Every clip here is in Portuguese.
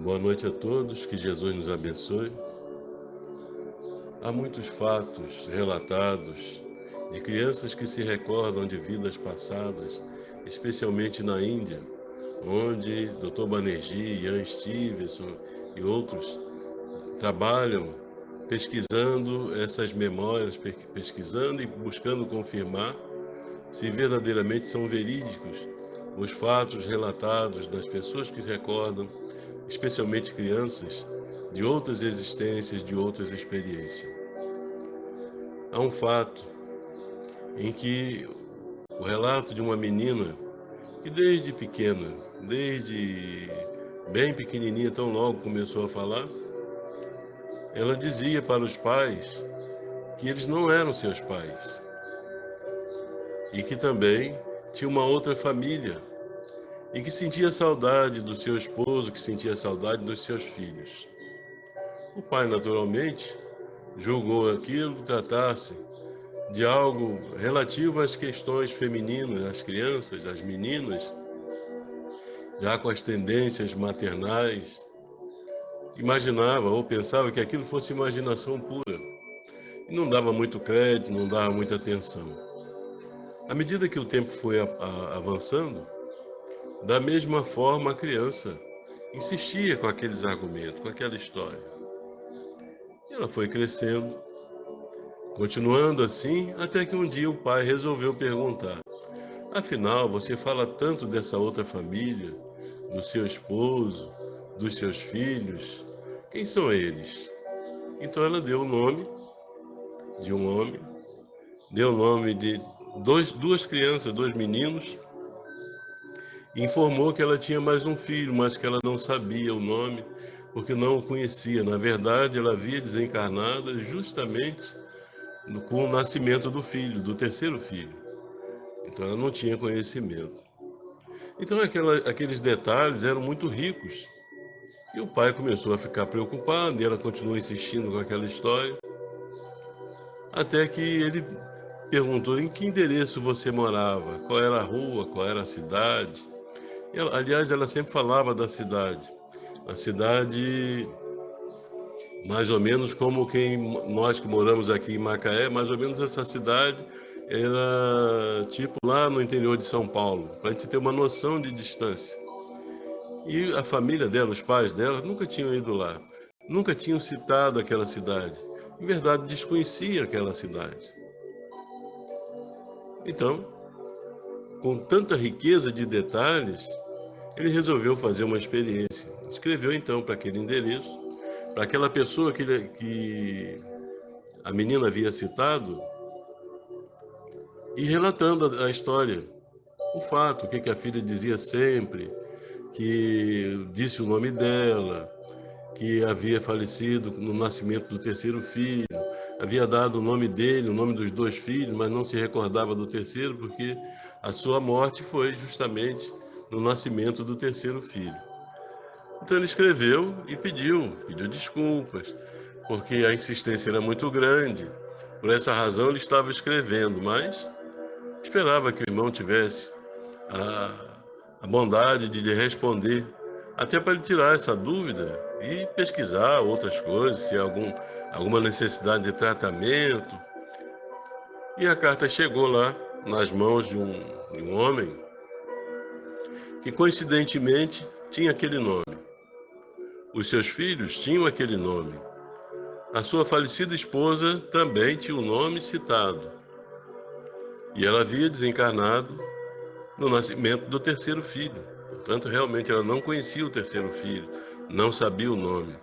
Boa noite a todos, que Jesus nos abençoe. Há muitos fatos relatados de crianças que se recordam de vidas passadas, especialmente na Índia, onde Dr. Banerjee, Ian Stevenson e outros trabalham pesquisando essas memórias, pesquisando e buscando confirmar se verdadeiramente são verídicos os fatos relatados das pessoas que se recordam, especialmente crianças, de outras existências, de outras experiências. Há um fato em que o relato de uma menina que desde pequena, desde bem pequenininha, tão logo começou a falar, ela dizia para os pais que eles não eram seus pais e que também tinha uma outra família e que sentia saudade do seu esposo, que sentia saudade dos seus filhos. O pai, naturalmente, julgou aquilo tratasse de algo relativo às questões femininas, às crianças, às meninas, já com as tendências maternais. Imaginava ou pensava que aquilo fosse imaginação pura e não dava muito crédito, não dava muita atenção. À medida que o tempo foi avançando, da mesma forma a criança insistia com aqueles argumentos, com aquela história. E ela foi crescendo, continuando assim, até que um dia o pai resolveu perguntar: afinal, você fala tanto dessa outra família, do seu esposo, dos seus filhos, quem são eles? Então ela deu o nome de um homem, deu o nome de duas crianças, dois meninos, e informou que ela tinha mais um filho, mas que ela não sabia o nome, porque não o conhecia. Na verdade, ela havia desencarnado justamente com o nascimento do filho, do terceiro filho. Então ela não tinha conhecimento. Então aqueles detalhes eram muito ricos. E o pai começou a ficar preocupado e ela continuou insistindo com aquela história. Até que ele perguntou em que endereço você morava, qual era a rua, qual era a cidade. Aliás, ela sempre falava da cidade. A cidade, mais ou menos como nós que moramos aqui em Macaé, mais ou menos essa cidade era tipo lá no interior de São Paulo, para a gente ter uma noção de distância. E a família dela, os pais dela, nunca tinham ido lá, nunca tinham citado aquela cidade. Em verdade, desconhecia aquela cidade. Então, com tanta riqueza de detalhes, ele resolveu fazer uma experiência. Escreveu então para aquele endereço, para aquela pessoa que a menina havia citado, e relatando a história, o fato, o que a filha dizia sempre, que disse o nome dela, que havia falecido no nascimento do terceiro filho, havia dado o nome dele, o nome dos dois filhos, mas não se recordava do terceiro, porque a sua morte foi justamente no nascimento do terceiro filho. Então ele escreveu e pediu desculpas, porque a insistência era muito grande. Por essa razão ele estava escrevendo, mas esperava que o irmão tivesse a bondade de lhe responder, até para ele tirar essa dúvida e pesquisar outras coisas, se há alguma necessidade de tratamento. E a carta chegou lá nas mãos de um homem que coincidentemente tinha aquele nome. Os seus filhos tinham aquele nome. A sua falecida esposa também tinha o nome citado. E ela havia desencarnado no nascimento do terceiro filho. Portanto, realmente ela não conhecia o terceiro filho, não sabia o nome.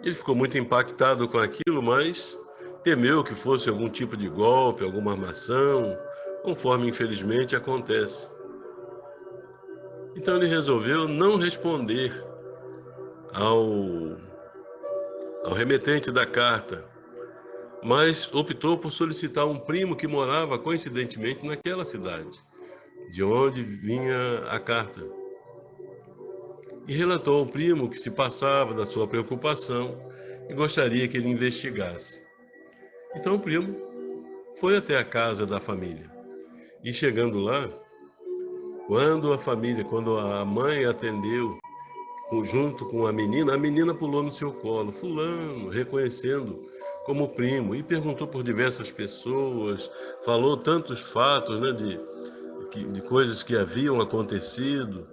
Ele ficou muito impactado com aquilo, mas temeu que fosse algum tipo de golpe, alguma armação, conforme infelizmente acontece. Então ele resolveu não responder ao remetente da carta, mas optou por solicitar um primo que morava coincidentemente naquela cidade, de onde vinha a carta. E relatou ao primo que se passava da sua preocupação e gostaria que ele investigasse. Então o primo foi até a casa da família. E chegando lá, quando a mãe atendeu, junto com a menina pulou no seu colo, fulano, reconhecendo como primo, e perguntou por diversas pessoas, falou tantos fatos, né, de coisas que haviam acontecido,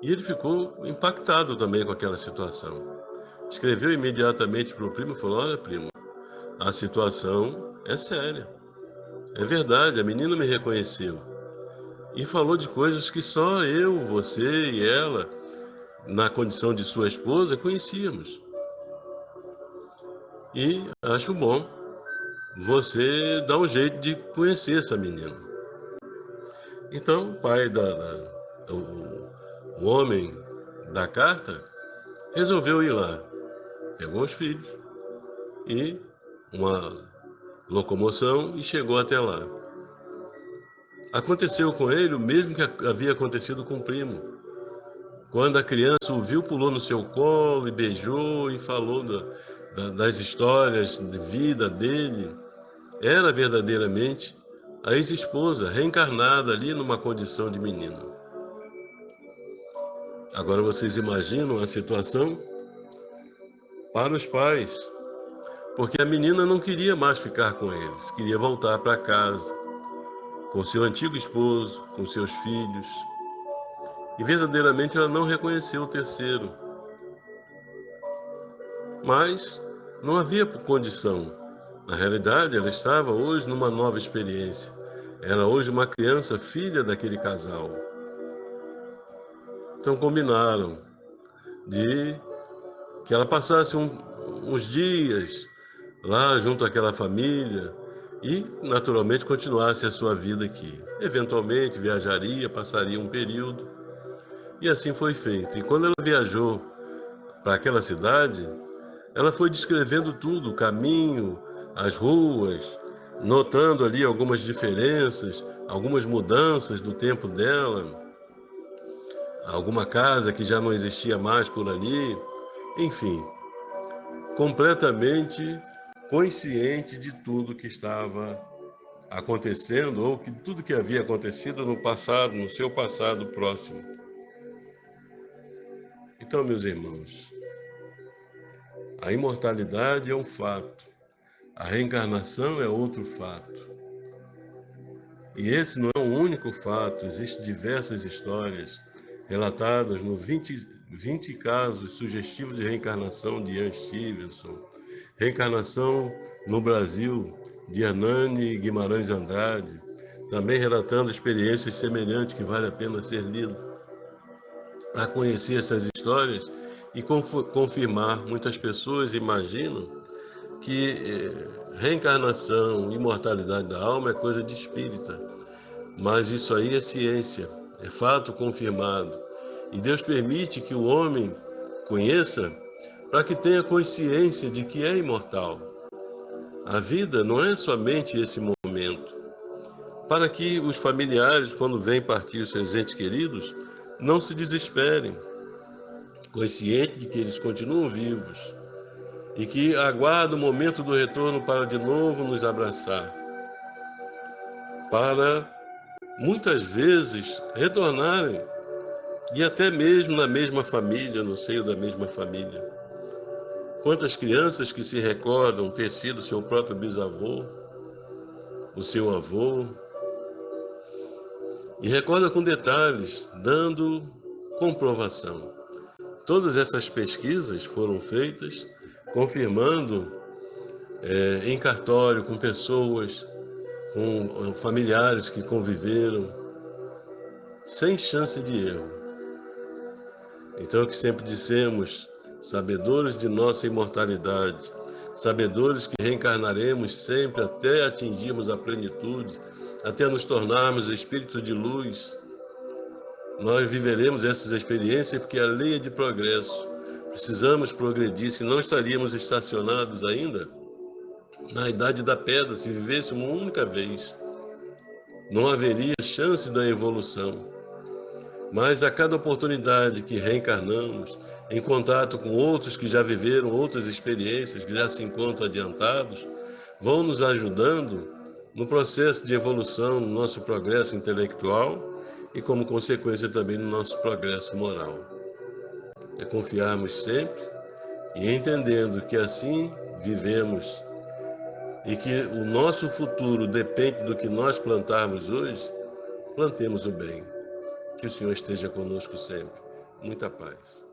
e ele ficou impactado também com aquela situação. Escreveu imediatamente para o primo e falou: olha, primo, a situação é séria. É verdade, a menina me reconheceu. E falou de coisas que só eu, você e ela, na condição de sua esposa, conhecíamos. E acho bom você dar um jeito de conhecer essa menina. Então, o pai o homem da carta resolveu ir lá. Pegou os filhos e uma locomoção e chegou até lá. Aconteceu com ele o mesmo que havia acontecido com o primo. Quando a criança o viu, pulou no seu colo e beijou e falou das histórias de vida dele. Era verdadeiramente a ex-esposa reencarnada ali numa condição de menino. Agora vocês imaginam a situação para os pais, porque a menina não queria mais ficar com eles, queria voltar para casa, com seu antigo esposo, com seus filhos. E verdadeiramente ela não reconheceu o terceiro. Mas não havia condição. Na realidade, ela estava hoje numa nova experiência. Era hoje uma criança, filha daquele casal. Então combinaram de que ela passasse uns dias lá junto àquela família e, naturalmente, continuasse a sua vida aqui. Eventualmente viajaria, passaria um período, e assim foi feito. E quando ela viajou para aquela cidade, ela foi descrevendo tudo, o caminho, as ruas, notando ali algumas diferenças, algumas mudanças do tempo dela, alguma casa que já não existia mais por ali, enfim, completamente consciente de tudo que estava acontecendo ou que tudo que havia acontecido no passado, no seu passado próximo. Então, meus irmãos, a imortalidade é um fato, a reencarnação é outro fato. E esse não é um único fato, existem diversas histórias relatadas no 20 casos sugestivos de reencarnação de Ian Stevenson, reencarnação no Brasil de Hernani Guimarães Andrade, também relatando experiências semelhantes que vale a pena ser lido. Para conhecer essas histórias e confirmar, muitas pessoas imaginam que reencarnação, imortalidade da alma é coisa de espírita, mas isso aí é ciência, é fato confirmado. E Deus permite que o homem conheça para que tenha consciência de que é imortal. A vida não é somente esse momento. Para que os familiares, quando vêm partir os seus entes queridos, não se desesperem, consciente de que eles continuam vivos e que aguardam o momento do retorno para de novo nos abraçar, para muitas vezes retornarem e até mesmo na mesma família, no seio da mesma família. Quantas crianças que se recordam ter sido seu próprio bisavô, o seu avô, e recorda com detalhes, dando comprovação. Todas essas pesquisas foram feitas confirmando em cartório com pessoas, com familiares que conviveram, sem chance de erro. Então, é o que sempre dissemos, sabedores de nossa imortalidade, sabedores que reencarnaremos sempre até atingirmos a plenitude, até nos tornarmos espírito de luz, nós viveremos essas experiências porque a lei é de progresso. Precisamos progredir, senão estaríamos estacionados ainda na idade da pedra, se vivêssemos uma única vez. Não haveria chance da evolução. Mas a cada oportunidade que reencarnamos, em contato com outros que já viveram outras experiências, que já se encontram adiantados, vão nos ajudando no processo de evolução, no nosso progresso intelectual e, como consequência, também no nosso progresso moral. é confiarmos sempre e entendendo que assim vivemos e que o nosso futuro depende do que nós plantarmos hoje, plantemos o bem. Que o Senhor esteja conosco sempre. Muita paz.